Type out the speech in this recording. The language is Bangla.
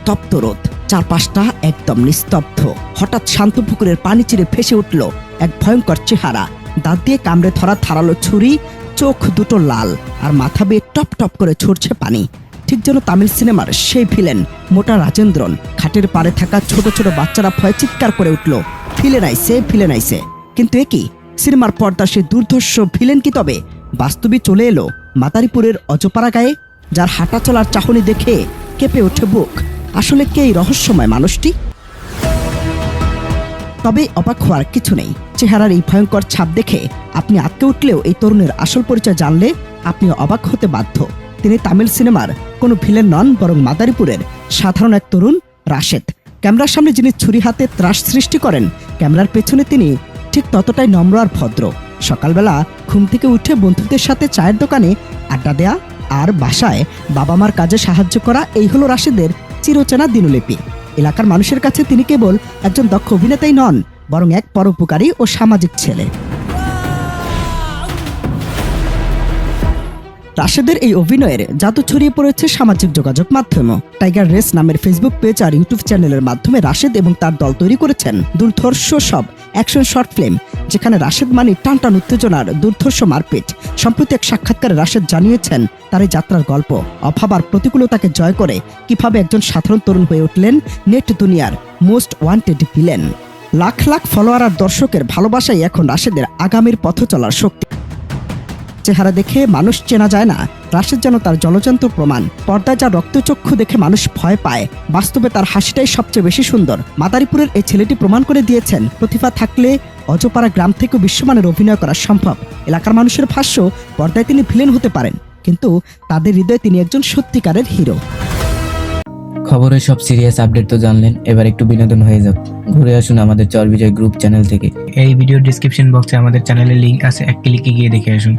তপ্ত রোদ, চারপাশটা একদম নিস্তব্ধ। হঠাৎ শান্ত পুকুরের পানি চিরে ভেসে উঠল এক ভয়ঙ্কর চেহারা। দাঁত দিয়ে কামড়ে ধরা ধারালো ছুরি, চোখ দুটো লাল, আর মাথা বেয়ে টপ টপ করে ছুটছে পানি। ঠিক যেন তামিল সিনেমার সেই ভিলেন মোটা রাজেন্দ্রন। খাটের পাড়ে থাকা ছোট ছোট বাচ্চারা ভয়ে চিৎকার করে উঠল, ভিলেন আইছে, ভিলেন আইছে। কিন্তু একই সিনেমার পর্দা সে দুর্ধর্ষ ভিলেন কি তবে বাস্তবে চলে এলো মাদারীপুরের অজপাড়া গায়ে, যার হাঁটা চলার চাহনি দেখে কেঁপে ওঠে বুক। আসলে কে এই রহস্যময় মানুষটি? তবে অবাক হওয়ার কিছু নেই। চেহারার এই ভয়ঙ্কর ছাপ দেখে আপনি আটকে উঠলেও এই তরুণের আসল পরিচয় জানলে আপনি অবাক হতে বাধ্য। তিনি তামিল সিনেমার কোনো ভিলেন নন, বরং মাদারীপুরের সাধারণ এক তরুণ রাশেদ। ক্যামেরার সামনে যিনি ছুরি হাতে ত্রাস সৃষ্টি করেন, ক্যামেরার পেছনে তিনি ঠিক ততটাই নম্র আর ভদ্র। সকালবেলা ঘুম থেকে উঠে বন্ধুদের সাথে চায়ের দোকানে আড্ডা দেয়া আর বাসায় বাবা মার কাজে সাহায্য করা, এই হলো রাশেদের চিরচেনা দিনলিপি। এলাকার মানুষের কাছে তিনি কেবল একজন দক্ষ অভিনেতাই নন, বরং এক পরোপকারী ও সামাজিক ছেলে। রাশেদের এই অভিনয়ের জাদু ছড়িয়ে পড়েছে সামাজিক যোগাযোগ মাধ্যমে। টাইগার রেস নামের ফেসবুক পেজ আর ইউটিউব চ্যানেলের মাধ্যমে রাশেদ এবং তার দল তৈরি করেছেন দুর্ধর্ষ সব অ্যাকশন শর্ট ফিল্ম, যেখানে রাশেদ মানে টানটান উত্তেজনার দুর্ধর্ষ মারপিট। সম্প্রতি এক সাক্ষাৎকারে রাশেদ জানিয়েছেন তার এই যাত্রার গল্প, অভাব আর প্রতিকূলতাকে জয় করে কিভাবে একজন সাধারণ তরুণ হয়ে উঠলেন নেট দুনিয়ার most wanted villain. Lakh lakh follower আর দর্শকের ভালোবাসাই এখন রাশেদের আগামীর পথ চলার শক্তি। চেহারা দেখে মানুষ চেনা যায় না, রাশেদ যেন তার জলজান্ত প্রমাণ। পর্দায় যা রক্তচক্ষু দেখে মানুষ ভয় পায়, বাস্তবে তার হাসিটাই সবচেয়ে বেশি সুন্দর। মাদারীপুরের এই ছেলেটি প্রমাণ করে দিয়েছেন প্রতিভা থাকলে অজপাড়া গ্রাম থেকেও বিশ্বমানের অভিনয় করা সম্ভব। এলাকার মানুষের ভাষ্য, পর্দায় তিনি ভিলেন হতে পারেন, কিন্তু তাদের হৃদয়ে তিনি একজন সত্যিকারের হিরো। খবরের সব সিরিয়াস আপডেট তো জানলেন, এবার একটু বিনোদন হয়ে যাক। ঘুরে আসুন আমাদের চর বিজয় গ্রুপ চ্যানেল থেকে। এই ভিডিও ডিসক্রিপশন বক্সে আমাদের চ্যানেলের লিংক আছে, এক ক্লিকে গিয়ে দেখে আসুন।